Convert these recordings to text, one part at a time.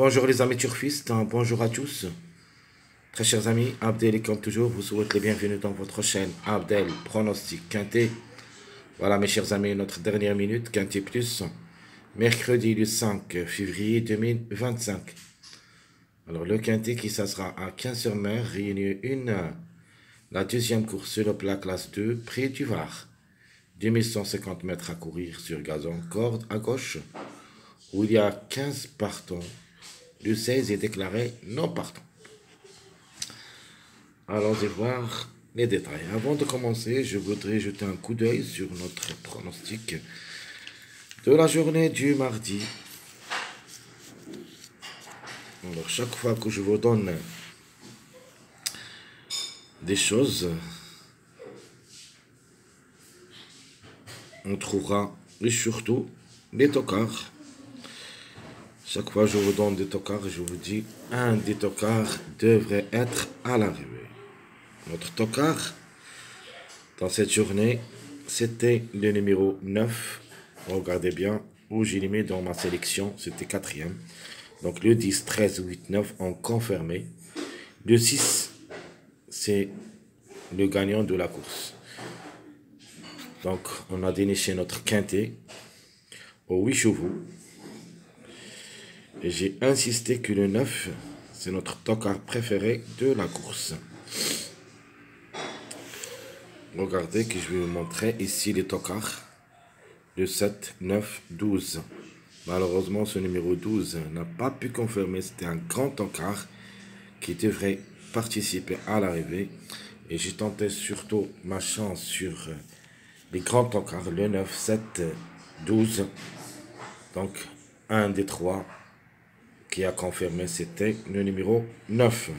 Bonjour les amis turfistes, bonjour à tous. Très chers amis, Abdel et comme toujours vous souhaite les bienvenus dans votre chaîne Abdel Pronostic Quintet. Voilà mes chers amis, notre dernière minute Quintet Plus, mercredi le 5 février 2025. Alors le Quintet qui ça sera à 15h réunit la deuxième course sur le plat classe 2 près du Var. 2150 mètres à courir sur gazon, corde à gauche, où il y a 15 partants. Le 16 est déclaré non partant. Allons-y voir les détails. Avant de commencer, je voudrais jeter un coup d'œil sur notre pronostic de la journée du mardi. Alors, chaque fois que je vous donne des choses, on trouvera, et surtout, des tocards. Chaque fois que je vous donne des tocards, je vous dis, un des tocards devrait être à l'arrivée. Notre tocard, dans cette journée, c'était le numéro 9. Regardez bien où j'ai mis dans ma sélection, c'était 4e. Donc le 10, 13, 8, 9 ont confirmé. Le 6, c'est le gagnant de la course. Donc on a déniché notre quintet aux 8 chevaux. Et j'ai insisté que le 9, c'est notre tocard préféré de la course. Regardez que je vais vous montrer ici les tocards. Le 7, 9, 12. Malheureusement, ce numéro 12 n'a pas pu confirmer. C'était un grand tocard qui devrait participer à l'arrivée. Et j'ai tenté surtout ma chance sur les grands tocards. Le 9, 7, 12. Donc, un des trois qui a confirmé, c'était le numéro 9.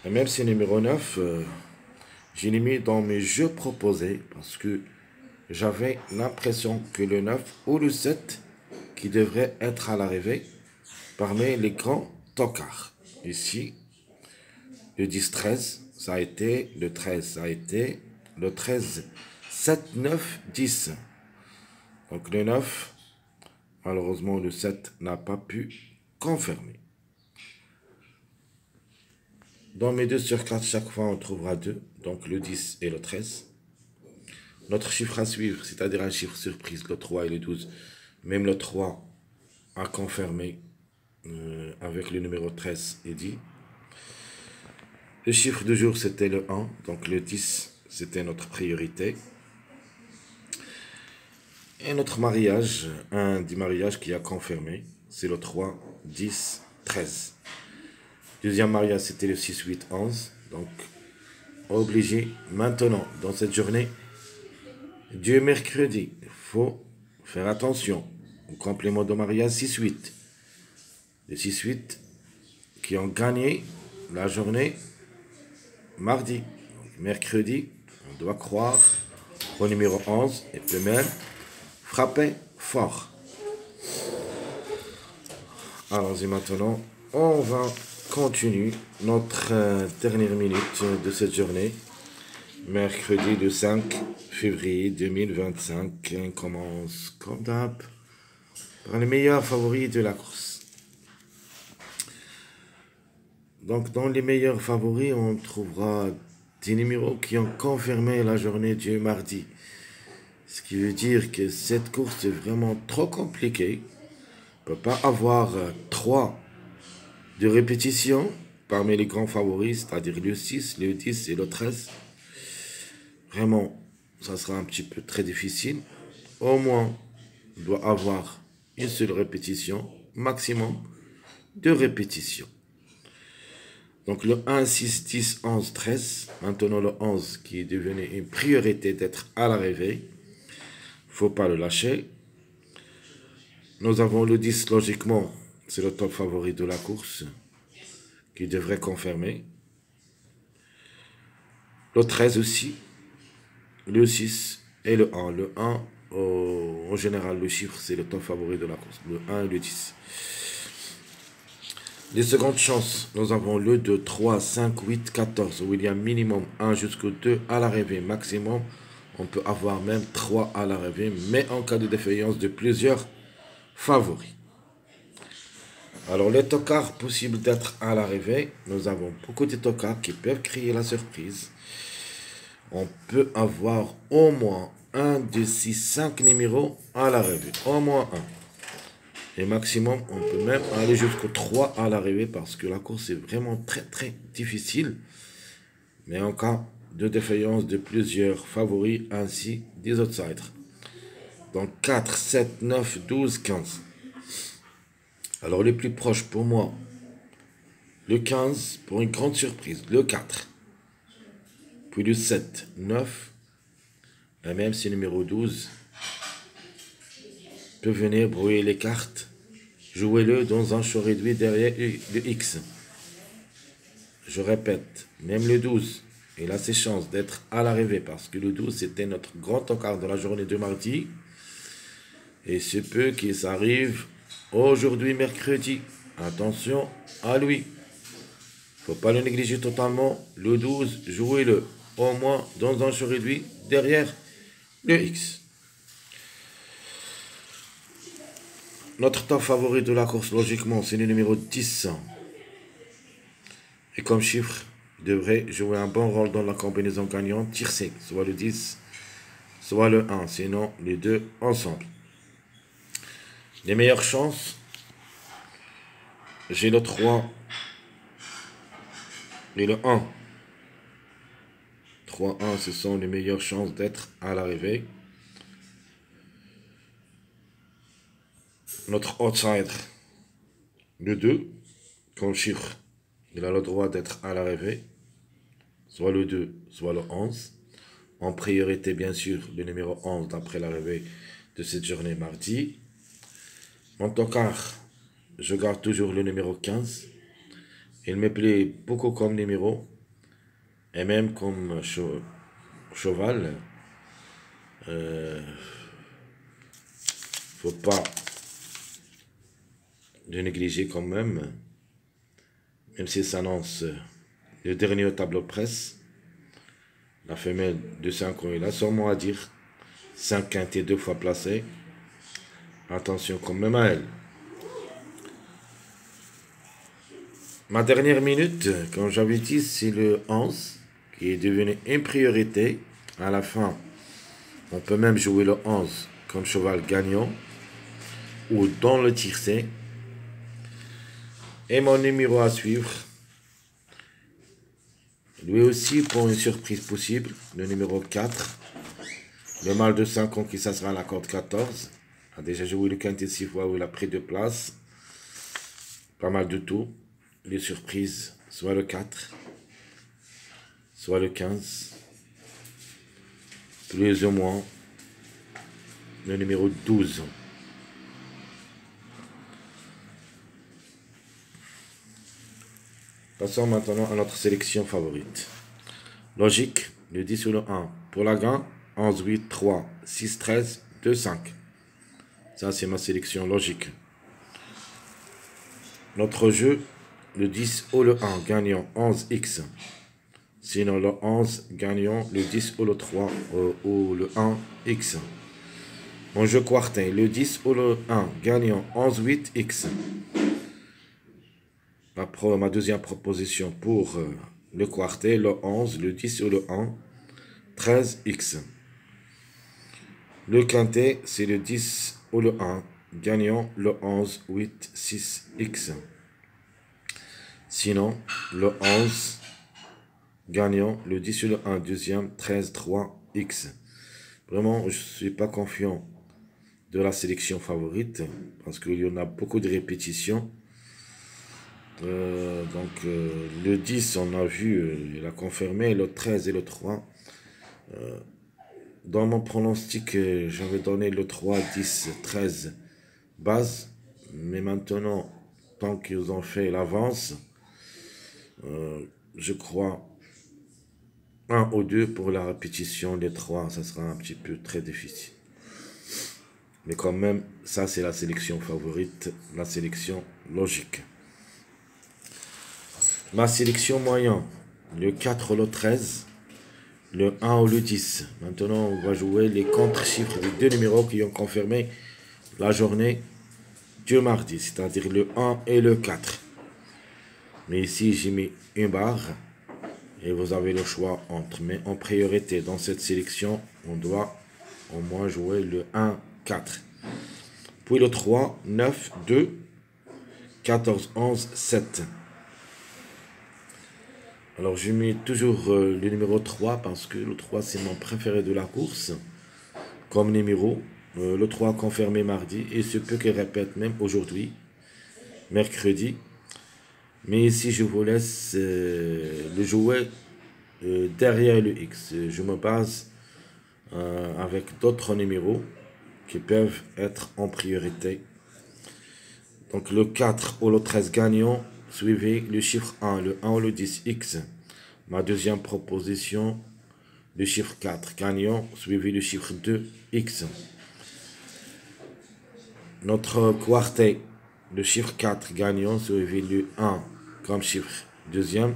Et même si le numéro 9, je l'ai mis dans mes jeux proposés parce que j'avais l'impression que le 9 ou le 7 qui devrait être à l'arrivée parmi les grands tocards. Ici, le 10-13, ça a été, le 13, ça a été, le 13, 7, 9, 10. Donc le 9, malheureusement le 7 n'a pas pu confirmer. Dans mes 2 sur 4, chaque fois on trouvera 2, donc le 10 et le 13. Notre chiffre à suivre, c'est-à-dire un chiffre surprise, le 3 et le 12. Même le 3 a confirmé avec le numéro 13 et 10. Le chiffre du jour, c'était le 1, donc le 10, c'était notre priorité. Et notre mariage, un des mariages qui a confirmé, c'est le 3, 10, 13. Deuxième mariage, c'était le 6, 8, 11. Donc, obligé, maintenant, dans cette journée, Dieu mercredi, il faut faire attention au complément de mariage 6, 8. Les 6, 8 qui ont gagné la journée mardi. Donc, mercredi, on doit croire au numéro 11 et peut même frapper fort. Allons-y maintenant, on va continuer notre dernière minute de cette journée. Mercredi le 5 février 2025. On commence comme d'hab par les meilleurs favoris de la course. Donc dans les meilleurs favoris, on trouvera des numéros qui ont confirmé la journée du mardi. Ce qui veut dire que cette course est vraiment trop compliquée. On ne peut pas avoir 3 de répétition parmi les grands favoris, c'est-à-dire le 6, le 10 et le 13. Vraiment, ça sera un petit peu très difficile. Au moins, on doit avoir une seule répétition, maximum 2 répétitions. Donc le 1, 6, 10, 11, 13. Maintenant le 11 qui est devenu une priorité d'être à l'arrivée. Il ne faut pas le lâcher. Nous avons le 10, logiquement, c'est le top favori de la course, qui devrait confirmer. Le 13 aussi, le 6 et le 1. Le 1, en général, le chiffre, c'est le top favori de la course. Le 1 et le 10. Les secondes chances, nous avons le 2, 3, 5, 8, 14, où il y a minimum 1 jusqu'au 2 à l'arrivée. Maximum, on peut avoir même 3 à l'arrivée, mais en cas de défaillance de plusieurs favoris. Alors, les tocards possibles d'être à l'arrivée, nous avons beaucoup de tocards qui peuvent créer la surprise. On peut avoir au moins 1, 2, 6, 5 numéros à l'arrivée. Au moins un. Et maximum, on peut même aller jusqu'au 3 à l'arrivée parce que la course est vraiment très très difficile. Mais en cas de défaillance de plusieurs favoris ainsi des outsiders. Donc 4, 7, 9, 12, 15. Alors les plus proches pour moi, le 15 pour une grande surprise, le 4. Puis le 7, 9. Et même si le numéro 12 peut venir brouiller les cartes. Jouez-le dans un show réduit derrière le X. Je répète, même le 12, il a ses chances d'être à l'arrivée parce que le 12 c'était notre grand encart de la journée de mardi. Et c'est peu qu'il s'arrive aujourd'hui mercredi. Attention à lui. Faut pas le négliger totalement. Le 12, jouez-le au moins dans un show réduit derrière le X. Notre top favori de la course, logiquement, c'est le numéro 10. Et comme chiffre, il devrait jouer un bon rôle dans la combinaison gagnante tiercée, soit le 10, soit le 1, sinon les deux ensemble. Les meilleures chances, j'ai le 3 et le 1. 3-1, ce sont les meilleures chances d'être à l'arrivée. Notre outsider, le 2, comme chiffre, il a le droit d'être à l'arrivée, soit le 2, soit le 11. En priorité, bien sûr, le numéro 11 d'après l'arrivée de cette journée mardi. Mon tocard, je garde toujours le numéro 15. Il me plaît beaucoup comme numéro, et même comme cheval. Faut pas le négliger quand même s'il s'annonce le dernier tableau presse. La femelle de 5 ans, il a sûrement à dire 5 quintés 2 fois placés. Attention quand même à elle. Ma dernière minute, comme j'avais dit, c'est le 11 qui est devenu une priorité. À la fin, on peut même jouer le 11 comme cheval gagnant ou dans le tiercé. Et mon numéro à suivre, lui aussi pour une surprise possible, le numéro 4. Le mâle de 5 ans qui s'assera à la corde 14. A déjà joué le quintet 6 fois où il a pris 2 places. Pas mal de tout. Les surprises, soit le 4, soit le 15. Plus ou moins le numéro 12. Passons maintenant à notre sélection favorite. Logique, le 10 ou le 1. Pour la gain, 11, 8, 3, 6, 13, 2, 5. Ça, c'est ma sélection logique. Notre jeu, le 10 ou le 1, gagnant 11x. Sinon, le 11, gagnant le 10 ou le 3 ou le 1x. Mon jeu quartin, le 10 ou le 1, gagnant 11, 8x. Ma deuxième proposition pour le quartet, le 11, le 10 ou le 1, 13x. Le quintet, c'est le 10 ou le 1, gagnant le 11, 8, 6x. Sinon, le 11, gagnant le 10 ou le 1, deuxième, 13, 3x. Vraiment, je ne suis pas confiant de la sélection favorite parce qu'il y en a beaucoup de répétitions. Le 10, on a vu, il a confirmé, le 13 et le 3. Dans mon pronostic, j'avais donné le 3, 10, 13 base. Mais maintenant, tant qu'ils ont fait l'avance, je crois 1 ou 2 pour la répétition. Les 3, ça sera un petit peu très difficile. Mais quand même, ça c'est la sélection favorite, la sélection logique. Ma sélection moyen, le 4 ou le 13, le 1 ou le 10. Maintenant, on va jouer les contre-chiffres des deux numéros qui ont confirmé la journée du mardi, c'est-à-dire le 1 et le 4. Mais ici, j'ai mis une barre et vous avez le choix entre. Mais en priorité, dans cette sélection, on doit au moins jouer le 1, 4. Puis le 3, 9, 2, 14, 11, 7. Alors, je mets toujours le numéro 3 parce que le 3, c'est mon préféré de la course. Comme numéro, le 3 confirmé mardi. Et ce peut qu'il répète même aujourd'hui, mercredi. Mais ici, je vous laisse le jouer derrière le X. Je me base avec d'autres numéros qui peuvent être en priorité. Donc le 4 ou le 13 gagnant, suivez le chiffre 1, le 1 ou le 10, X. Ma deuxième proposition, le chiffre 4 gagnant, suivez le chiffre 2, X. Notre quartet, le chiffre 4 gagnant, suivez le 1 comme chiffre deuxième.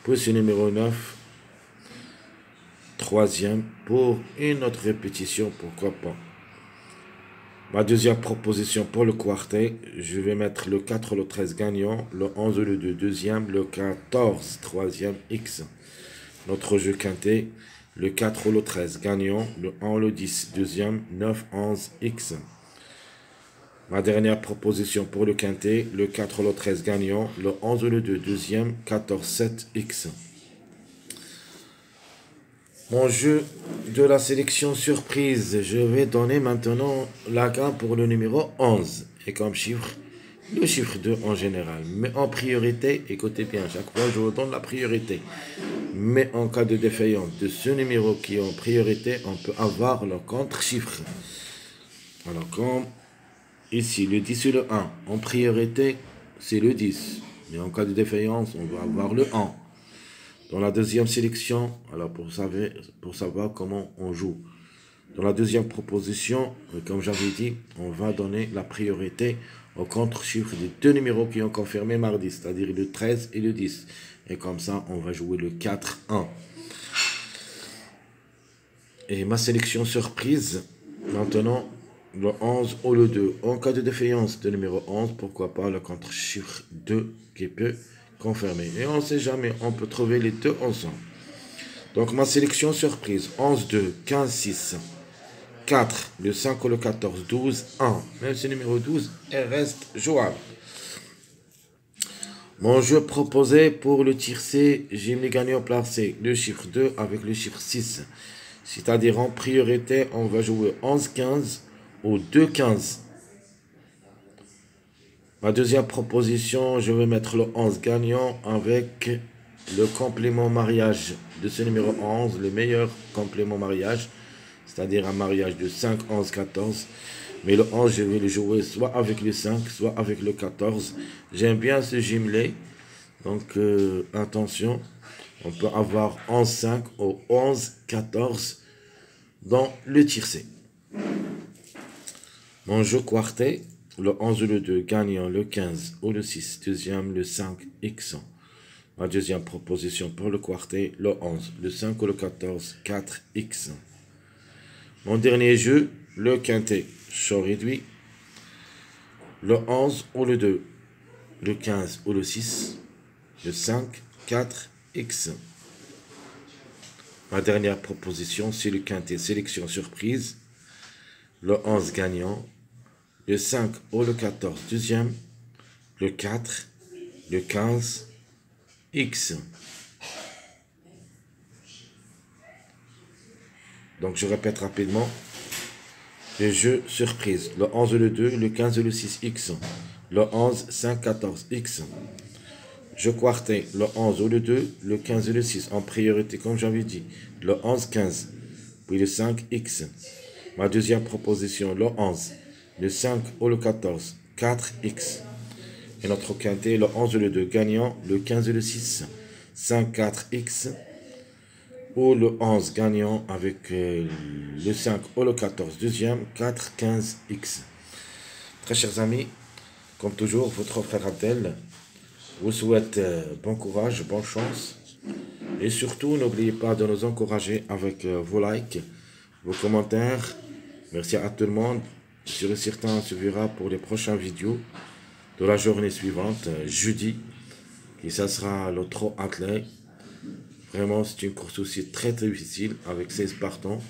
Puis ce numéro 9, troisième, pour une autre répétition, pourquoi pas. Ma deuxième proposition pour le quartet, je vais mettre le 4 ou le 13 gagnant, le 11 ou le 2 deuxième, le 14 troisième, X. Notre jeu quintet, le 4 ou le 13 gagnant, le 1 ou le 10 deuxième, 9, 11, X. Ma dernière proposition pour le quintet, le 4 ou le 13 gagnant, le 11 ou le 2 deuxième, 14, 7, X. Mon jeu de la sélection surprise, je vais donner maintenant la gamme pour le numéro 11. Et comme chiffre, le chiffre 2 en général. Mais en priorité, écoutez bien, chaque fois je vous donne la priorité. Mais en cas de défaillance de ce numéro qui est en priorité, on peut avoir le contre-chiffre. Alors comme ici, le 10 et le 1, en priorité, c'est le 10. Mais en cas de défaillance, on va avoir le 1. Dans la deuxième sélection, alors pour savoir comment on joue. Dans la deuxième proposition, comme j'avais dit, on va donner la priorité au contre-chiffre des deux numéros qui ont confirmé mardi, c'est-à-dire le 13 et le 10. Et comme ça, on va jouer le 4-1. Et ma sélection surprise, maintenant, le 11 ou le 2. En cas de défaillance de numéro 11, pourquoi pas le contre-chiffre 2 qui peut confirmer. Et on ne sait jamais, on peut trouver les deux ensemble. Donc ma sélection surprise, 11, 2, 15, 6, 4, le 5 ou le 14, 12, 1. Même ce numéro 12, elle reste jouable. Mon jeu proposé pour le tiercé, j'ai mis gagnant placé le chiffre 2 avec le chiffre 6. C'est-à-dire en priorité, on va jouer 11, 15 ou 2, 15. Ma deuxième proposition, je vais mettre le 11 gagnant avec le complément mariage de ce numéro 11, le meilleur complément mariage, c'est-à-dire un mariage de 5, 11, 14. Mais le 11, je vais le jouer soit avec le 5, soit avec le 14. J'aime bien ce jumelé, donc attention, on peut avoir 11, 5 ou 11, 14 dans le tiercé. Mon jeu quartet, le 11 ou le 2 gagnant, le 15 ou le 6 deuxième, le 5 X. Ma deuxième proposition pour le quartet, le 11, le 5 ou le 14, 4 X. Mon dernier jeu, le quintet, chaud réduit, le 11 ou le 2, le 15 ou le 6, le 5, 4 X. Ma dernière proposition, c'est le quintet sélection surprise, le 11 gagnant, le 5 ou le 14 deuxième, le 4, le 15, X. Donc je répète rapidement. Le jeu surprise. Le 11 le 2, le 15 le 6, X. Le 11, 5, 14, X. Je quartais le 11 ou le 2, le 15 et le 6 en priorité comme j'avais dit. Le 11, 15. Puis le 5, X. Ma deuxième proposition, le 11. Le 5 ou le 14, 4x. Et notre quintet, le 11 ou le 2 gagnant, le 15 et le 6, 5, 4x. Ou le 11 gagnant avec le 5 ou le 14 deuxième, 4, 15x. Très chers amis, comme toujours, votre frère Abdel vous souhaite bon courage, bonne chance. Et surtout, n'oubliez pas de nous encourager avec vos likes, vos commentaires. Merci à tout le monde. Je serai certain, on se verra pour les prochaines vidéos de la journée suivante, jeudi. Et ça sera le trot attelé. Vraiment, c'est une course aussi très difficile avec 16 partants.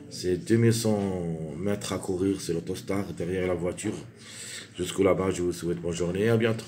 C'est 2100 mètres à courir, c'est l'autostar derrière la voiture. Jusqu'au là-bas, je vous souhaite bonne journée et à bientôt.